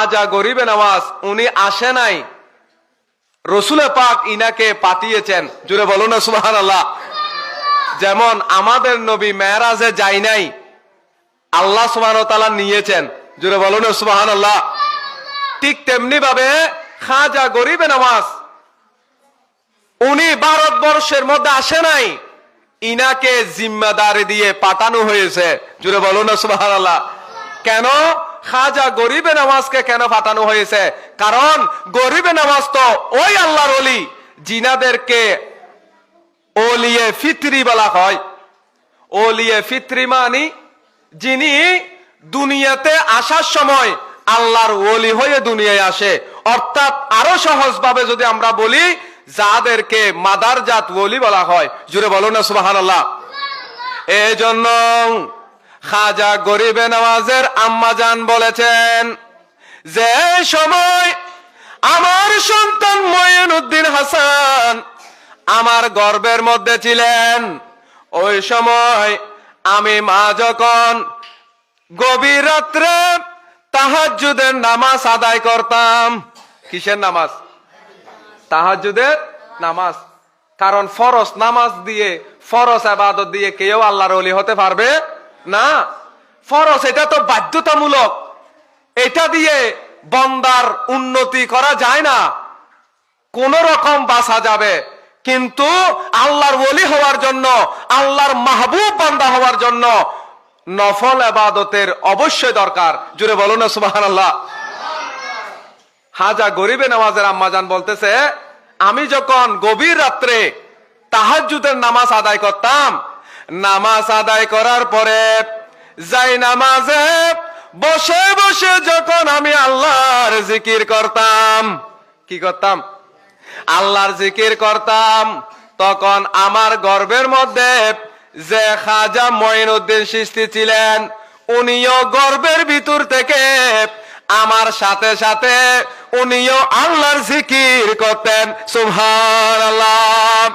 খাজা গরিবে নওয়াজ উনি আসে নাই, রসুল পাক ইনাকে পাঠিয়েছেন। জুড়ে বলুন না সুবহানাল্লাহ। যেমন আমাদের নবী মেরাজে যায় নাই, আল্লাহ সুবহানাহু ওয়া তাআলা নিয়েছেন। জুড়ে বলুন না সুবহানাল্লাহ। ঠিক তেমনি ভাবে খাজা গরিবে নওয়াজ উনি ভারতবর্ষের মধ্যে আসে নাই, ইনাকে জিম্মাদারি দিয়ে পাঠানো হয়েছে। জুড়ে বলুন না সুবহানাল্লাহ। কেন খাজা গরিবে নওয়াজকে কেন পাঠানো হয়েছে? কারণ গরিবে নওয়াজ তো ওই আল্লাহর ওলি জিনাদেরকে ওলিয়ে ফিতরি বলা হয়। ওলিয়ে ফিতরি মানে যিনি দুনিয়াতে আসার সময় আল্লাহর ওলি হয়ে দুনিয়ায় আসে। অর্থাৎ আরো সহজ ভাবে যদি আমরা বলি, যাদেরকে মাদারজাত ওলি বলা হয়। জুড়ে বলুন না সুবহানাল্লাহ। এই জন্য খাজা গরিবে নওয়াজের আম্মাজান বলেছেন, যে সময় আমার সন্তান মঈনুদ্দিন হাসান আমার গর্ভের মধ্যে ছিলেন, ওই সময় আমি মা যখন গভীর রাত্রে তাহাজ্জুদের নামাজ আদায় করতাম। কিসের নামাজ? তাহাজ্জুদের নামাজ। কারণ ফরজ নামাজ দিয়ে, ফরজ ইবাদত দিয়ে কেউ আল্লাহর ওলি হতে পারবে না। ফরজ এটা তো বাধ্যতামূলক, এটা দিয়ে বান্দার উন্নতি করা যায় না, কোন রকম বাঁচা যাবে। কিন্তু আল্লাহর ওলি হওয়ার জন্য, আল্লাহর মাহবুব বান্দা হওয়ার জন্য নফল ইবাদতের অবশ্যই দরকার। জুড়ে বলুন না সুবহানাল্লাহ। খাজা গরিবে নওয়াজের আম্মাজান বলতেছে, আমি যখন গভীর রাত্রে তাহাজ্জুদের নামাজ আদায় করতাম, নামাজ আদায় করার পরে যাই নামাজে বসে বসে যখন আমি আল্লাহর জিকির করতাম, কি করতাম? আল্লাহর জিকির করতাম, তখন আমার গর্ভের মধ্যে যে খাজা মঈনুদ্দিন চিশতি ছিলেন, উনিও গর্ভের ভিতর থেকে আমার সাথে সাথে উনিও আল্লাহর জিকির করতেন। সুবহানাল্লাহ।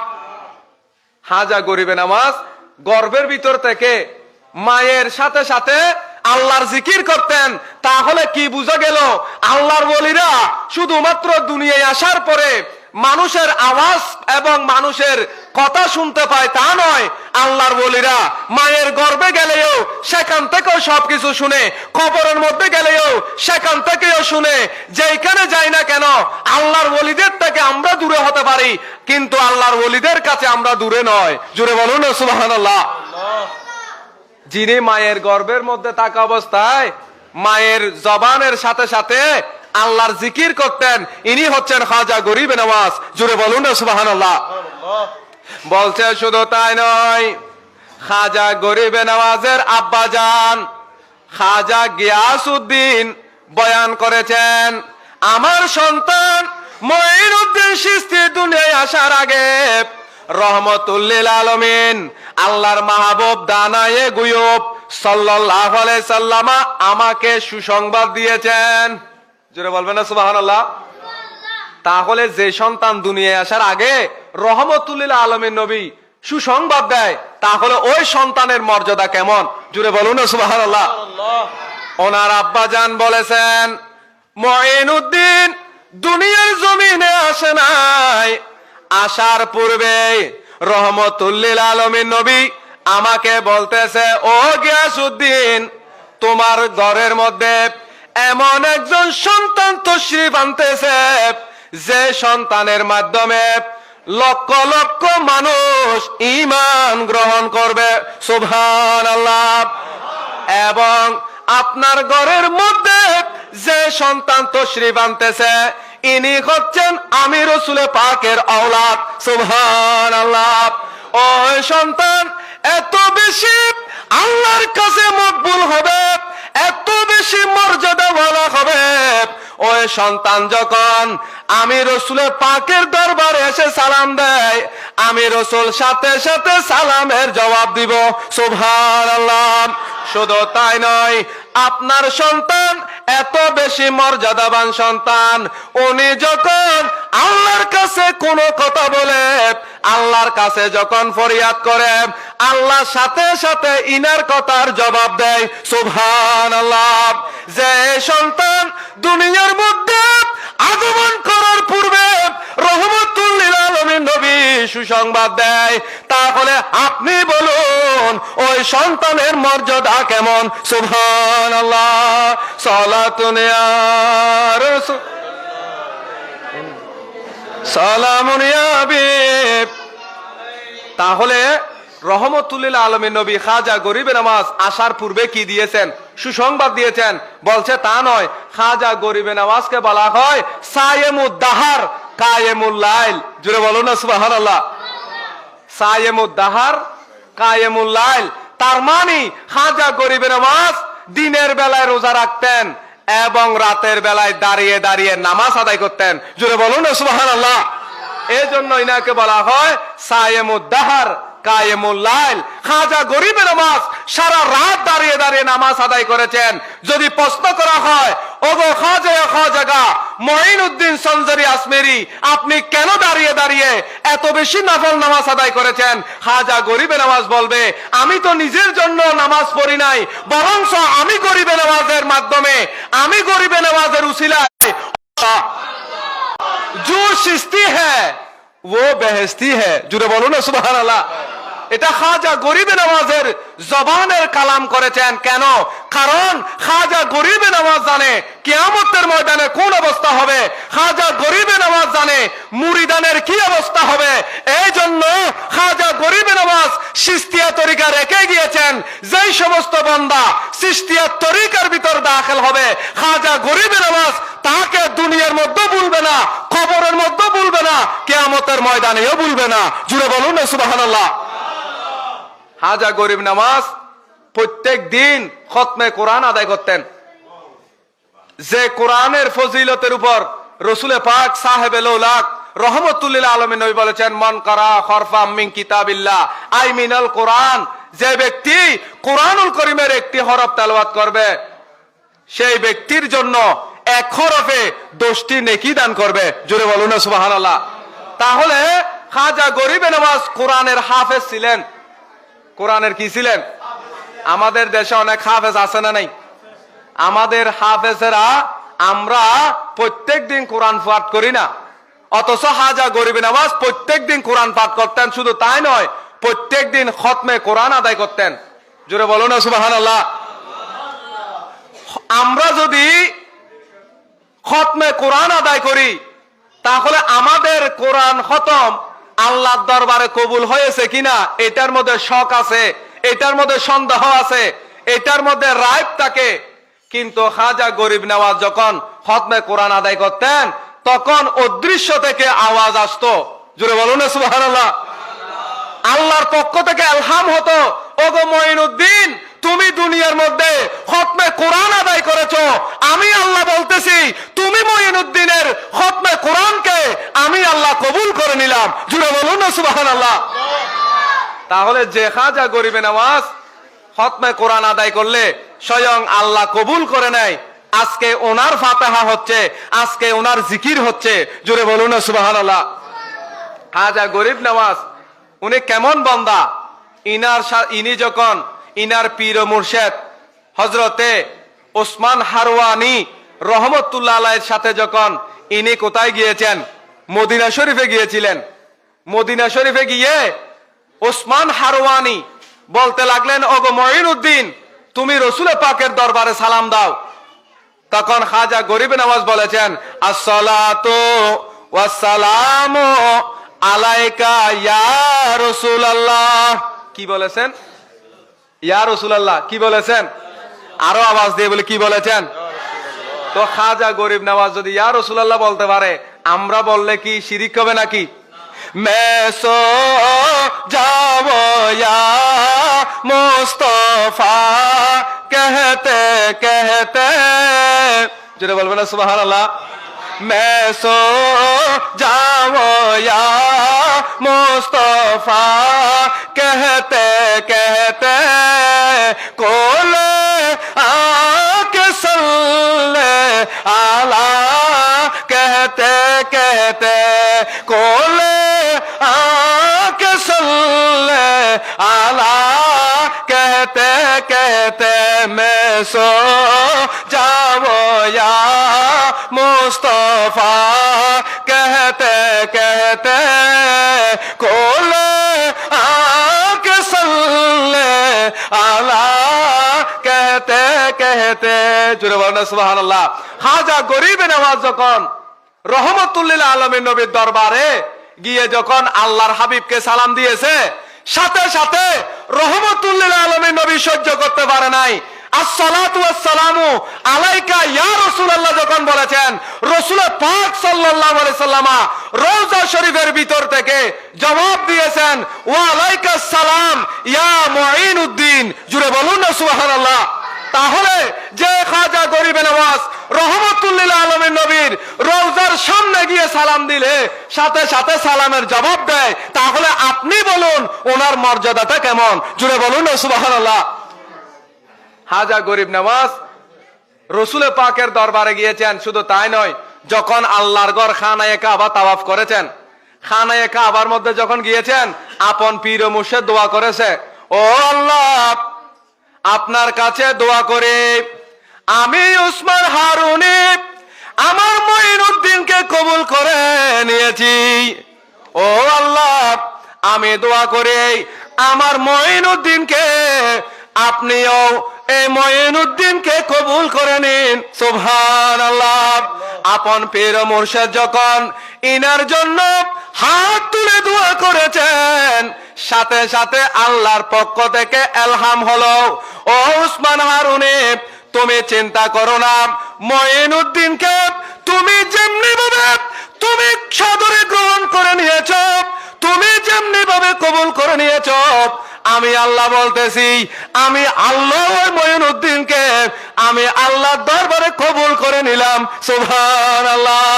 খাজা গরিবে নওয়াজ গর্ভের ভিতর থেকে মায়ের সাথে সাথে আল্লাহর জিকির করতেন। তাহলে কি বোঝা গেল? আল্লাহর ওলিরা শুধুমাত্র দুনিয়ায় আসার পরে মানুষের আওয়াজ এবং মানুষের কথা শুনতে পায় তা নয়, আল্লাহর ওলিরা মায়ের গর্ভে গেলেও সেখান থেকেও সবকিছু শুনে, কবরের মধ্যে গেলেও সেখান থেকেও শুনে। যেখানে যাই না কেন আল্লাহর ওলিদের থেকে আমরা দূরে হতে পারি, কিন্তু আল্লাহর ওলিদের কাছে আমরা দূরে নয়। জুড়ে বলুন না সুবহানাল্লাহ। যিনি মায়ের গর্ভের মধ্যে থাকা অবস্থায় মায়ের জবানের সাথে সাথে আল্লাহর জিকির করতেন, ইনি হচ্ছেন খাজা গরিবে নওয়াজ। জুড়ে বলুন না সুবহানাল্লাহ। বলছে শুধু তাই নয়, খাজা গরিবে নওয়াজের আব্বাজান খাজা গিয়াসউদ্দিন বয়ান করেছেন, আমার সন্তান মঈনুদ্দিন চিশতি দুনিয়ায় আসার আগে রহমতুল লিল আলামিন আল্লাহর মাহবুব দানায়ে গুয়ুব সাল্লাল্লাহু আলাইহি সাল্লাম আমাকে সুসংবাদ দিয়েছেন। জোরে বলবেন না সুবহানাল্লাহ। তাহলে যে সন্তান দুনিয়ায় আসার আগে রহমতুল লিল আলামিন নবী সুসংবাদ দেয়, তাহলে ওই সন্তানের মর্যাদা কেমন? জোরে বলুন না সুবহানাল্লাহ। ওনার আব্বাজান বলেছেন, মঈনুদ্দিন দুনিয়ার জমিনে আসে নাই, আসার পূর্বে রহমতুল লিল আলামিন নবী আমাকে বলতেছে, ও গিয়াসউদ্দিন, তোমার ঘরের মধ্যে এমন একজন সন্তান তশরিফ আনতেছে, যে সন্তানের মাধ্যমে লক্ষ লক্ষ মানুষ ঈমান গ্রহণ করবে। সুবহানাল্লাহ। এবং আপনার ঘরের মধ্যে যে সন্তান তশরিফ আনতেছে, ইনি হচ্ছেন আমি রাসূল পাকের আওলাদ। সুবহানাল্লাহ। ওই সন্তান এত বেশি আল্লাহর কাছে মকবুল হবে, এত বেশি মর্যাদাওয়ালা হবে, ওই সন্তান যখন আমি রাসূল পাকের দরবারে এসে সালাম দেয়, আমি রাসূল সাথে সাথে সালামের জবাব দিব। সুবহানাল্লাহ। শুধু তাই নয়, আপনার সন্তান এত বেশি মর্যাদাবান সন্তান, উনি যখন আল্লাহর কাছে কোনো কথা বলে, আল্লাহর কাছে যখন ফরিয়াদ করে, আল্লাহ সাথে সাথে ইনার কথার জবাব দেয়। সুবহানাল্লাহ। যে সন্তান দুনিয়ার সুসংবাদ দেয়, তাহলে আপনি বলুন ওই সন্তানের মর্যাদা কেমন? সুবহানাল্লাহ। সালাতুন ইয়া রাসূল, সালামুন ইয়া হাবিব। তাহলে রহমতুল্লিল আলমীর নবী খাজা গরিবে নওয়াজ আসার পূর্বে কি দিয়েছেন? সুসংবাদ দিয়েছেন। বলছে তা নয়, খাজা গরিবে নওয়াজকে বলা হয় সায়েমুদ দাহার কায়েমুল লাইল। জুড়ে বলুন না সুবহানাল্লাহ। সায়েমুদ দাহার কায়েমুল লাইল, তার মানে খাজা গরিবে নওয়াজ দিনের বেলায় রোজা রাখতেন এবং রাতের বেলায় দাঁড়িয়ে দাঁড়িয়ে নামাজ আদায় করতেন। জুড়ে বলুন না সুবহানাল্লাহ। এই জন্য ইনাকে বলা হয় সায়েমুদ দাহার কায়েমুল লাইল। খাজা গরিবে নওয়াজ সারা রাত দাঁড়িয়ে দাঁড়িয়ে নামাজ আদায় করেছেন। যদি প্রশ্ন করা হয়, ওগো খাজা মঈনুদ্দিন সঞ্জরি আসমেরি, আপনি কেন দাঁড়িয়ে দাঁড়িয়ে এত বেশি নফল নামাজ আদায় করেছেন? খাজা গরিবে নওয়াজ বলবে, আমি তো নিজের জন্য নামাজ পড়ি নাই, বরঞ্চ আমি গরিবে নওয়াজের মাধ্যমে, আমি গরিবে নওয়াজের উসিলায় जो शिस्ती है वो बेहस्ती है। जुड़े बोलो ना सुबहान अल्लाह। এটা খাজা গরিবে নওয়াজের জবানের কালাম করেছেন। কেন? কারণ খাজা গরিবে নওয়াজ জানে কিয়ামতের ময়দানে কোন অবস্থা হবে, খাজা গরিবে নওয়াজ জানে মুরিদানের কি অবস্থা হবে। এই জন্য খাজা গরিবে নওয়াজ চিশতিয়া তরিকা রেখে গিয়েছেন, যেই সমস্ত বান্দা চিশতিয়া তরিকার ভিতর দাখিল হবে, খাজা গরিবে নওয়াজ তাকে দুনিয়ার মধ্যে ভুলবে না, কবরের মধ্যে ভুলবে না, কিয়ামতের ময়দানেও ভুলবে না। জুড়ে বলুন না সুবহানাল্লাহ। খাজা গরিব নওয়াজ প্রত্যেক দিন খতমে কোরআন আদায় করতেন। যে কোরআনের ফজিলতের উপর রসুলে পাক সাহেবে লৌলাক রহমতুল্লিল আলমী নবী বলেছেন, মান কারা হরফাম মিন কিতাবিল্লাহ আই মিনাল কোরআন, যে ব্যক্তি কোরআনুল করিমের একটি হরফ তেলাওয়াত করবে, সেই ব্যক্তির জন্য এক হরফে 10টি নেকি দান করবে। জোরে বলুন না সুবহানাল্লাহ। তাহলে খাজা গরিবে নওয়াজ কোরআনের হাফেজ ছিলেন। কোরআনের কি ছিলেন? আমাদের দেশে অনেক হাফেজ আছে না নাই? আমাদের হাফেজেরা আমরা প্রত্যেক দিন কোরআন পাঠ করি না, অথচ খাজা গরিবে নওয়াজ প্রত্যেক দিন কোরআন পাঠ করতেন। শুধু তাই নয়, প্রত্যেক দিন খতমে কোরআন আদায় করতেন। জোরে বলুন না সুবহানাল্লাহ। আমরা যদি খতমে কোরআন আদায় করি, তাহলে আমাদের কোরআন খতম আল্লাহর দরবারে কবুল হয়েছে কিনা এটার মধ্যে শক আছে, এটার মধ্যে সন্দেহ আছে, এটার মধ্যে রাইব থাকে। কিন্তু খাজা গরিব নওয়াজ যখন খতমে কোরআন আদায় করতেন, তখন অদৃশ্য থেকে আওয়াজ আসতো। জোরে বলুন না সুবহানাল্লাহ। আল্লাহর পক্ষ থেকে ইলহাম হতো, ওগো মঈনুদ্দিন, তুমি দুনিয়ার মধ্যে খতমে কোরআন আদায় করেছো, আমি আল্লাহ বলতেছি তুমি মঈনুদ্দিনের খতমে কোরআনকে আমি আল্লাহ কবুল করে নিলাম। জুড়ে বলুন না সুবহানাল্লাহ। তাহলে যে খাজা গরিবে নওয়াজ খতমে কোরআন আদায় করলে স্বয়ং আল্লাহ কবুল করে নেয়, আজকে ওনার ফাতিহা হচ্ছে, আজকে ওনার জিকির হচ্ছে। জুড়ে বলুন না সুবহানাল্লাহ। খাজা গরিব নওয়াজ উনি কেমন বান্দা! ইনি যখন ইনার পীর ও মুর্শেদ হযরতে ওসমান হারওয়ানি রহমতুল্লাহ আলাইহির সাথে যখন ইনি কোথায় গিয়েছেন? মদিনা শরীফে গিয়েছিলেন। মদিনা শরীফে গিয়ে ওসমান হারওয়ানি বলতে লাগলেন, ওগো মঈনুদ্দিন, তুমি রসুল পাকের দরবারে সালাম দাও। তখন খাজা গরিবে নওয়াজ বলেছেন, আসসালাতু ওয়াসসালামু আলাইকা ইয়া রাসূলুল্লাহ। কি বলেছেন? ইয়া রাসূলুল্লাহ। কি বলেছেন? আরো আওয়াজ দিয়ে বলে কি বলেছেন? তো খাজা গরিব নওয়াজ যদি ইয়া রাসূলুল্লাহ বলতে পারে, আমরা বললে কি শিরিক হবে নাকি? মেসো যাবো ইয়া মুস্তাফা कहते कहते, যেটা বলবেন না সুবহানাল্লাহ। मैं सो जाओ या मुस्तफा कहते कहते, कोले आके सल्ले आला कहते कहते, कोले आके सल्ले आला कहते कहते, मैं सो जाओ या मुस्तफा कहते कहते, कोल হেতে, জুড়ে বলেন সুবহানাল্লাহ। খাজা গরিবে নওয়াজ যখন রহমতুল্লিল আলমীর নবীর দরবারে গিয়ে যখন আল্লাহর হাবিবকে সালাম দিয়েছে, সাথে সাথে রহমতুল্লিল আলমীর নবী সহ্য করতে পারে নাই। আসসালাতু ওয়াসসালামু আলাইকা ইয়া রাসূলুল্লাহ যখন বলেছেন, রাসূল পাক সাল্লাল্লাহু আলাইহি সাল্লামা রওজা শরীফের ভিতর থেকে জবাব দিয়েছেন, ওয়া আলাইকাস সালাম ইয়া মুঈনুদ্দিন, জুড়ে বলুন না সুবহানাল্লাহ। তাহলে যে খাজা গরিবে নওয়াজ রহমতুল্লিল আলমীর নবীর রওজার সামনে গিয়ে সালাম দিলে সাথে সাথে সালামের জবাব দেয়, তাহলে আপনি বলুন ওনার মর্যাদাটা কেমন, জুড়ে বলুন না সুবহানাল্লাহ। খাজা গরিব নওয়াজ রসুল পাকের দরবারে গিয়েছেন, শুধু তাই নয়, যখন আল্লাহর ঘর খানায়ে কাবা তাওয়াফ করেছেন, খানায়ে কাবার মধ্যে যখন গিয়েছেন, আপন পীর ও মুর্শিদ দোয়া করেছে, ও আল্লাহ আপনার কাছে দোয়া করে আমি উসমান হারুনি আমার মঈনুদ্দিনকে কবুল করে নিয়েছি। ও আল্লাহ আমি দোয়া করে আমার মঈনুদ্দিনকে আপনিও এই মঈনুদ্দিনকে কবুল করে নিন। সুবহানাল্লাহ। আপন পীর ও মুর্শিদ যখন ইনার জন্য হাত তুলে দোয়া করেছেন, সাথে সাথে আল্লাহর পক্ষ থেকে এলহাম হলো, ও উসমান হারুনি তুমি চিন্তা করো না, মঈনুদ্দিনকে তুমি যেমনি ভাবে তুমি সাদরে গ্রহণ করে নিয়েছো, তুমি যেমনি ভাবে কবুল করে নিয়েছো, আমি আল্লাহ বলতেছি আমি আল্লাহ ওই মঈনুদ্দিনকে আমি আল্লাহর দরবারে কবুল করে নিলাম। সুবহানাল্লাহ।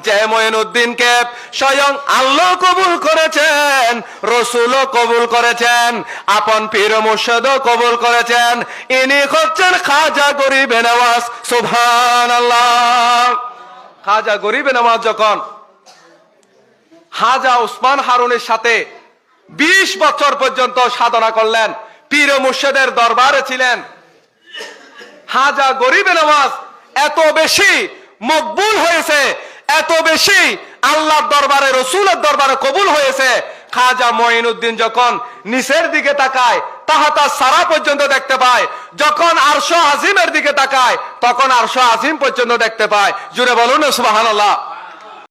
যে মঈনুদ্দিনকে স্বয়ং আল্লাহ কবুল করেছেন, রাসূলও কবুল করেছেন, আপন পীর মুর্শিদও কবুল করেছেন, ইনি হচ্ছেন খাজা গরিবে নওয়াজ। সুবহানাল্লাহ। খাজা গরিবে নওয়াজ যখন খাজা উসমান হারুনের সাথে 20 বছর পর্যন্ত সাধনা করলেন, পীর ও মুর্শিদের দরবারে ছিলেন, খাজা গরিবে নওয়াজ এত বেশি মকবুল হয়েছে, এত বেশি আল্লাহর দরবারে রাসূলের দরবারে কবুল হয়েছে, খাজা মঈনুদ্দিন যখন নিচের দিকে তাকায় তাহাতা সারা পর্যন্ত দেখতে পায়, যখন আরশ আজিমের দিকে তাকায় তখন আরশ আজিম পর্যন্ত দেখতে পায়। জুড়ে বলুন সুবহানাল্লাহ।